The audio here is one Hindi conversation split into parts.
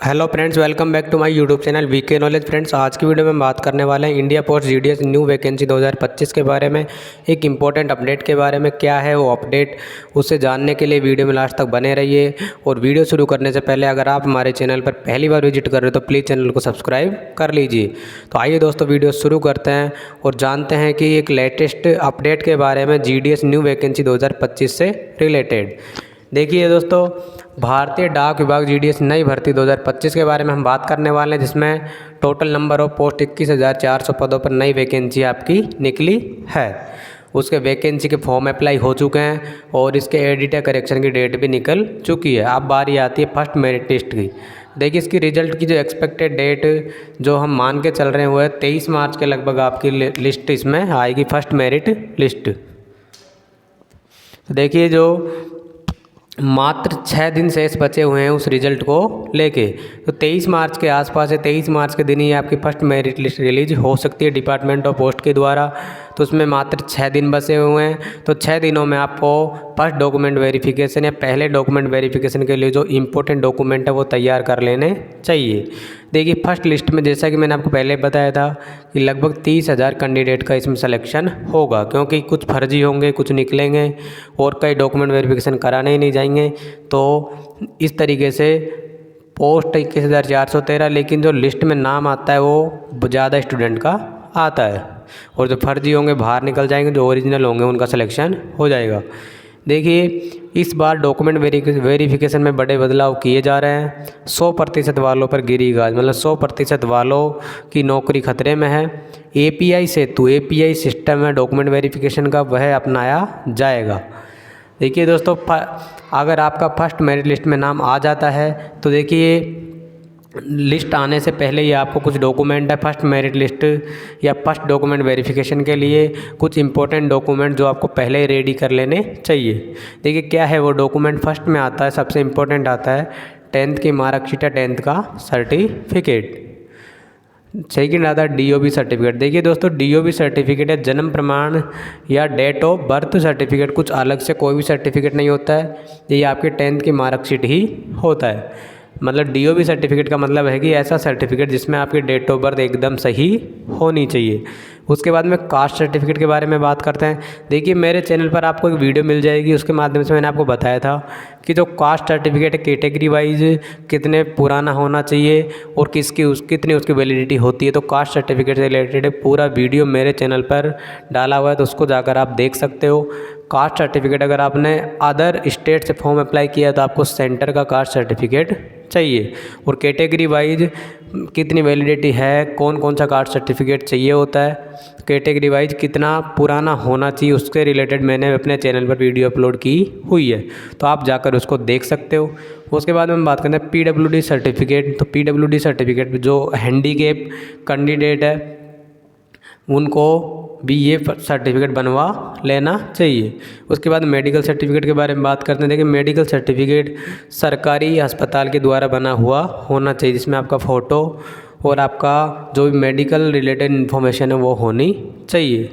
Hello friends, welcome back to my YouTube channel VK knowledge. Friends, आज की वीडियो में हम बात करने वाले हैं India Post GDS new vacancy 2025 के बारे में, एक इंपॉर्टेंट अपडेट के बारे में। क्या है वो अपडेट, उसे जानने के लिए वीडियो में लास्ट तक बने रहिए। और वीडियो शुरू करने से पहले अगर आप हमारे चैनल पर पहली बार विजिट कर रहे हो तो प्लीज़ चैनल को सब्सक्राइब कर लीजिए। तो आइए दोस्तों, वीडियो शुरू करते हैं और जानते हैं कि एक लेटेस्ट अपडेट के बारे में जीडीएस न्यू वैकेंसी 2025 से रिलेटेड। देखिए दोस्तों, भारतीय डाक विभाग जीडीएस नई भर्ती 2025 के बारे में हम बात करने वाले हैं, जिसमें टोटल नंबर ऑफ पोस्ट 21,400 पदों पर नई वैकेंसी आपकी निकली है। उसके वैकेंसी के फॉर्म अप्लाई हो चुके हैं और इसके एडिट या करेक्शन की डेट भी निकल चुकी है। अब बारी आती है फर्स्ट मेरिट लिस्ट की। देखिए, इसकी रिजल्ट की जो एक्सपेक्टेड डेट जो हम मान के चल रहे हैं वो है 23 मार्च के लगभग आपकी लिस्ट इसमें आएगी, फर्स्ट मेरिट लिस्ट। देखिए, जो मात्र 6 दिन शेष बचे हुए हैं उस रिज़ल्ट को लेके, तो 23 मार्च के आसपास है, 23 मार्च के दिन ही आपकी फर्स्ट मेरिट लिस्ट रिलीज हो सकती है डिपार्टमेंट ऑफ पोस्ट के द्वारा। तो उसमें मात्र 6 दिन बचे हुए हैं। तो 6 दिनों में आपको फर्स्ट डॉक्यूमेंट वेरिफिकेशन या पहले डॉक्यूमेंट वेरिफिकेशन के लिए जो इंपॉर्टेंट डॉक्यूमेंट है वो तैयार कर लेने चाहिए। देखिए, फर्स्ट लिस्ट में जैसा कि मैंने आपको पहले बताया था कि लगभग 30,000 कैंडिडेट का इसमें सिलेक्शन होगा, क्योंकि कुछ फर्जी होंगे, कुछ निकलेंगे और कई डॉक्यूमेंट वेरिफिकेशन कराने ही नहीं जाएंगे। तो इस तरीके से पोस्ट 21,413, लेकिन जो लिस्ट में नाम आता है वो ज़्यादा स्टूडेंट का आता है और जो फर्जी होंगे बाहर निकल जाएंगे, जो ओरिजिनल होंगे उनका सिलेक्शन हो जाएगा। देखिए, इस बार डॉक्यूमेंट वेरिफिकेशन में बड़े बदलाव किए जा रहे हैं। 100% वालों पर गिरी गाज, मतलब 100% वालों की नौकरी खतरे में है। एपीआई सेतु एपीआई सिस्टम है डॉक्यूमेंट वेरिफिकेशन का, वह अपनाया जाएगा। देखिए दोस्तों, अगर आपका फर्स्ट मेरिट लिस्ट में नाम आ जाता है तो देखिए, लिस्ट आने से पहले ही आपको कुछ डॉक्यूमेंट है फर्स्ट मेरिट लिस्ट या फर्स्ट डॉक्यूमेंट वेरिफिकेशन के लिए कुछ इंपॉर्टेंट डॉक्यूमेंट जो आपको पहले ही रेडी कर लेने चाहिए। देखिए, क्या है वो डॉक्यूमेंट, फर्स्ट में आता है, सबसे इम्पोर्टेंट आता है 10th की मार्कशीट है, 10th का सर्टिफिकेट। सेकेंड आता है डीओबी सर्टिफिकेट। देखिए दोस्तों, डीओबी सर्टिफिकेट है जन्म प्रमाण या डेट ऑफ बर्थ सर्टिफिकेट, कुछ अलग से कोई भी सर्टिफिकेट नहीं होता है, ये आपके 10th की मार्कशीट ही होता है। मतलब डीओबी सर्टिफिकेट का मतलब है कि ऐसा सर्टिफिकेट जिसमें आपकी डेट ऑफ बर्थ एकदम सही होनी चाहिए। उसके बाद में कास्ट सर्टिफिकेट के बारे में बात करते हैं। देखिए, मेरे चैनल पर आपको एक वीडियो मिल जाएगी, उसके माध्यम से मैंने आपको बताया था कि जो कास्ट सर्टिफिकेट है कैटेगरी वाइज कितने पुराना होना चाहिए और कितनी उसकी वैलिडिटी होती है। तो कास्ट सर्टिफिकेट से रिलेटेड पूरा वीडियो मेरे चैनल पर डाला हुआ है, तो उसको जाकर आप देख सकते हो। कास्ट सर्टिफिकेट, अगर आपने अदर स्टेट से फॉर्म अप्लाई किया तो आपको सेंटर का कास्ट सर्टिफिकेट चाहिए। और कैटेगरी वाइज कितनी वैलिडिटी है, कौन कौन सा कास्ट सर्टिफिकेट चाहिए होता है, कैटेगरी वाइज कितना पुराना होना चाहिए, उसके रिलेटेड मैंने अपने चैनल पर वीडियो अपलोड की हुई है, तो आप जाकर उसको देख सकते हो। उसके बाद में हम बात करते हैं पीडब्ल्यूडी सर्टिफिकेट। तो पीडब्ल्यूडी सर्टिफिकेट जो हैंडीकैप कैंडिडेट है उनको भी ये सर्टिफिकेट बनवा लेना चाहिए। उसके बाद मेडिकल सर्टिफिकेट के बारे में बात करते हैं। देखिए, मेडिकल सर्टिफिकेट सरकारी अस्पताल के द्वारा बना हुआ होना चाहिए, जिसमें आपका फ़ोटो और आपका जो भी मेडिकल रिलेटेड इन्फॉर्मेशन है वो होनी चाहिए।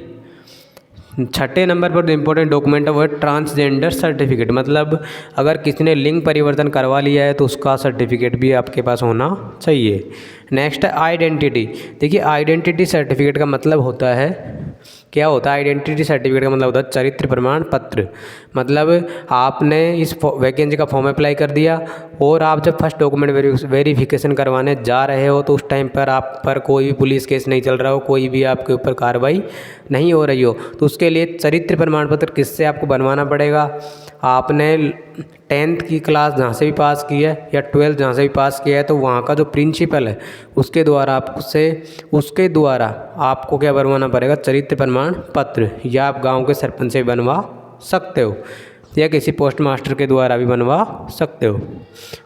छठे नंबर पर जो इम्पोर्टेंट डॉक्यूमेंट है वो है ट्रांसजेंडर सर्टिफिकेट, मतलब अगर किसी ने लिंग परिवर्तन करवा लिया है तो उसका सर्टिफिकेट भी आपके पास होना चाहिए। नेक्स्ट है आइडेंटिटी। देखिए, आइडेंटिटी सर्टिफिकेट का मतलब होता है, क्या होता है आइडेंटिटी सर्टिफिकेट का मतलब होता है चरित्र प्रमाण पत्र। मतलब आपने इस वैकेंसी का फॉर्म अप्लाई कर दिया और आप जब फर्स्ट डॉक्यूमेंट वेरिफिकेशन करवाने जा रहे हो तो उस टाइम पर आप पर कोई भी पुलिस केस नहीं चल रहा हो, कोई भी आपके ऊपर कार्रवाई नहीं हो रही हो, तो उसके लिए चरित्र प्रमाण पत्र किससे आपको बनवाना पड़ेगा। आपने 10th की क्लास जहाँ से भी पास की है या 12th जहाँ से भी पास किया है तो वहाँ का जो प्रिंसिपल है उसके द्वारा आपको क्या बनवाना पड़ेगा, चरित्र प्रमाण पत्र, या आप गांव के सरपंच से बनवा सकते हो या किसी पोस्ट मास्टर के द्वारा भी बनवा सकते हो।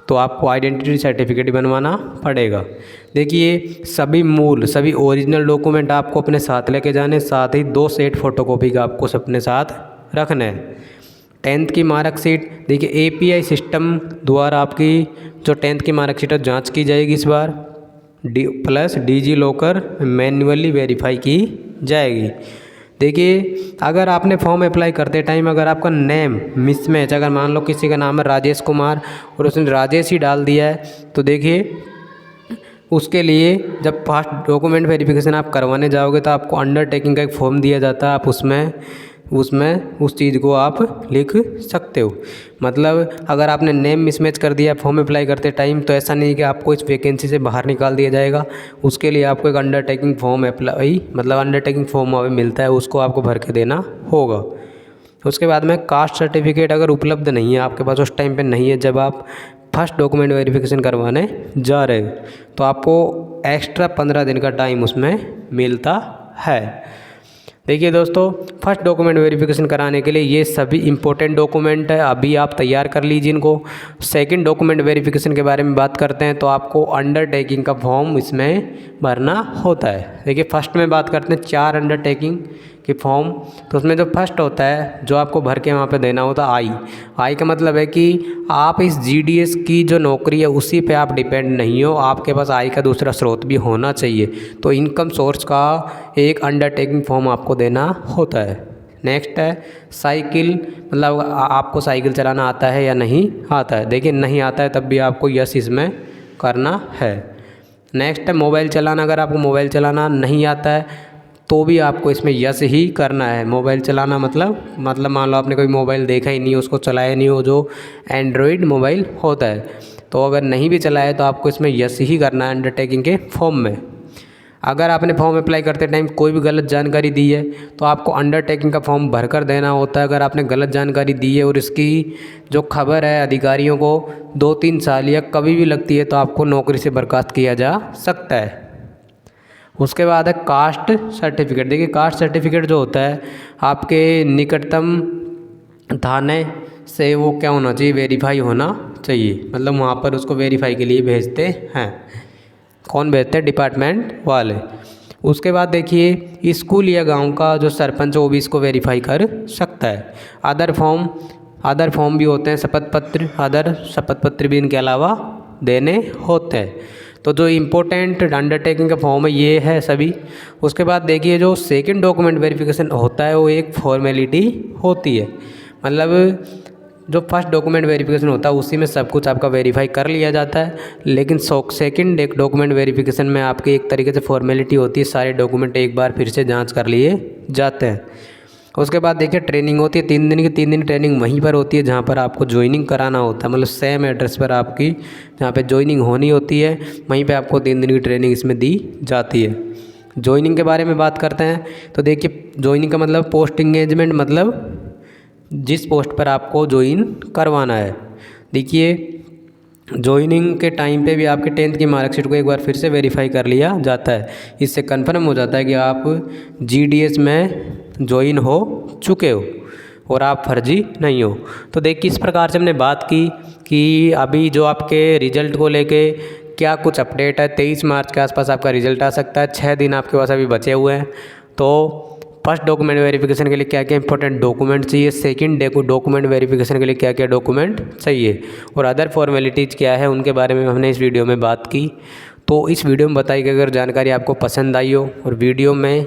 तो आपको आइडेंटिटी सर्टिफिकेट ही बनवाना पड़ेगा। देखिए, सभी ओरिजिनल डॉक्यूमेंट आपको अपने साथ लेके जाने, साथ ही 2 सेट फोटोकॉपी का आपको अपने साथ रखना है। 10th की मार्कशीट, देखिए एपीआई सिस्टम द्वारा आपकी जो 10th की मार्कशीट जांच की जाएगी इस बार, plus digi locker manually verify की जाएगी। देखिए, अगर आपने फॉर्म अप्लाई करते टाइम अगर आपका नेम मिसमैच, अगर मान लो किसी का नाम है राजेश कुमार और उसने राजेश ही डाल दिया है, तो देखिए उसके लिए जब फर्स्ट डॉक्यूमेंट वेरिफिकेशन आप करवाने जाओगे तो आपको अंडरटेकिंग का एक फॉर्म दिया जाता है, आप उसमें उस चीज़ को आप लिख सकते हो। मतलब अगर आपने नेम मिसमैच कर दिया फॉर्म अप्लाई करते टाइम तो ऐसा नहीं कि आपको इस वैकेंसी से बाहर निकाल दिया जाएगा। उसके लिए आपको एक अंडरटेकिंग फॉर्म अप्लाई मतलब अंडरटेकिंग फॉर्म मिलता है, उसको आपको भर के देना होगा। उसके बाद में कास्ट सर्टिफिकेट अगर उपलब्ध नहीं है आपके पास, उस टाइम पे नहीं है जब आप फर्स्ट डॉक्यूमेंट वेरिफिकेशन करवाने जा रहे हो, तो आपको एक्स्ट्रा 15 दिन का टाइम उसमें मिलता है। देखिए दोस्तों, फर्स्ट डॉक्यूमेंट वेरिफिकेशन कराने के लिए ये सभी इंपॉर्टेंट डॉक्यूमेंट है, अभी आप तैयार कर लीजिए इनको। सेकंड डॉक्यूमेंट वेरिफिकेशन के बारे में बात करते हैं तो आपको अंडरटेकिंग का फॉर्म इसमें भरना होता है। देखिए फर्स्ट में बात करते हैं 4 अंडरटेकिंग के फॉर्म, तो उसमें जो फर्स्ट होता है जो आपको भर के वहाँ पे देना होता है आई का मतलब है कि आप इस GDS की जो नौकरी है उसी पे आप डिपेंड नहीं हो, आपके पास आई का दूसरा स्रोत भी होना चाहिए। तो इनकम सोर्स का एक अंडरटेकिंग फॉर्म आपको देना होता है। नेक्स्ट है साइकिल, मतलब आपको साइकिल चलाना आता है या नहीं आता है। देखिए नहीं आता है तब भी आपको यस इसमें करना है। नेक्स्ट है मोबाइल चलाना, अगर आपको मोबाइल चलाना नहीं आता है तो भी आपको इसमें यस ही करना है। मोबाइल चलाना मतलब मान लो आपने कोई मोबाइल देखा ही नहीं, उसको चलाया नहीं हो, जो एंड्रॉयड मोबाइल होता है, तो अगर नहीं भी चलाया तो आपको इसमें यस ही करना है अंडरटेकिंग के फॉर्म में। अगर आपने फॉर्म अप्लाई करते टाइम कोई भी गलत जानकारी दी है तो आपको अंडरटेकिंग का फॉर्म भरकर देना होता है। अगर आपने गलत जानकारी दी है और इसकी जो खबर है अधिकारियों को 2-3 साल या कभी भी लगती है तो आपको नौकरी से बर्खास्त किया जा सकता है। उसके बाद है कास्ट सर्टिफिकेट। देखिए कास्ट सर्टिफिकेट जो होता है आपके निकटतम थाने से वो क्या होना चाहिए, वेरीफाई होना चाहिए। मतलब वहाँ पर उसको वेरीफाई के लिए भेजते हैं। कौन भेजते हैं? डिपार्टमेंट वाले। उसके बाद देखिए स्कूल या गांव का जो सरपंच वो भी इसको वेरीफाई कर सकता है। अदर फॉर्म भी होते हैं, शपथ पत्र, अदर शपथ पत्र भी इनके अलावा देने होते हैं। तो जो इम्पोर्टेंट अंडरटेकिंग का फॉर्म है ये है सभी। उसके बाद देखिए जो सेकंड डॉक्यूमेंट वेरिफिकेशन होता है वो एक फॉर्मेलिटी होती है। मतलब जो फर्स्ट डॉक्यूमेंट वेरिफिकेशन होता है उसी में सब कुछ आपका वेरीफाई कर लिया जाता है, लेकिन सेकंड एक डॉक्यूमेंट वेरिफिकेशन में आपकी एक तरीके से फॉर्मेलिटी होती है, सारे डॉक्यूमेंट एक बार फिर से जांच कर लिए जाते हैं। उसके बाद देखिए ट्रेनिंग होती है 3 दिन की। 3 दिन ट्रेनिंग वहीं पर होती है जहाँ पर आपको ज्वाइनिंग कराना होता है, मतलब सेम एड्रेस पर आपकी जहाँ पे ज्वाइनिंग होनी होती है वहीं पे आपको 3 दिन की ट्रेनिंग इसमें दी जाती है। ज्वाइनिंग के बारे में बात करते हैं तो देखिए ज्वाइनिंग का मतलब पोस्ट इंगेजमेंट, मतलब जिस पोस्ट पर आपको ज्वाइन करवाना है। देखिए ज्वाइनिंग के टाइम पे भी आपके 10th की मार्कशीट को एक बार फिर से वेरीफाई कर लिया जाता है। इससे कंफर्म हो जाता है कि आप GDS में ज्वाइन हो चुके हो और आप फर्जी नहीं हो। तो देखिए इस प्रकार से हमने बात की कि अभी जो आपके रिज़ल्ट को लेके क्या कुछ अपडेट है। 23 मार्च के आसपास आपका रिज़ल्ट आ सकता है। 6 दिन आपके पास अभी बचे हुए हैं। तो फर्स्ट डॉक्यूमेंट वेरिफिकेशन के लिए क्या क्या इंपॉर्टेंट डॉक्यूमेंट चाहिए, सेकंड डॉक्यूमेंट वेरिफिकेशन के लिए क्या क्या डॉक्यूमेंट चाहिए और अदर फॉर्मेलिटीज़ क्या है, उनके बारे में हमने इस वीडियो में बात की। तो इस वीडियो में बताई गई अगर जानकारी आपको पसंद आई हो और वीडियो में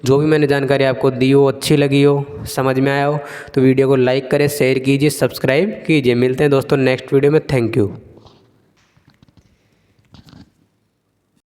जो भी मैंने जानकारी आपको दी हो अच्छी लगी हो, समझ में आया हो, तो वीडियो को लाइक करें, शेयर कीजिए, सब्सक्राइब कीजिए। मिलते हैं दोस्तों नेक्स्ट वीडियो में। Thank you.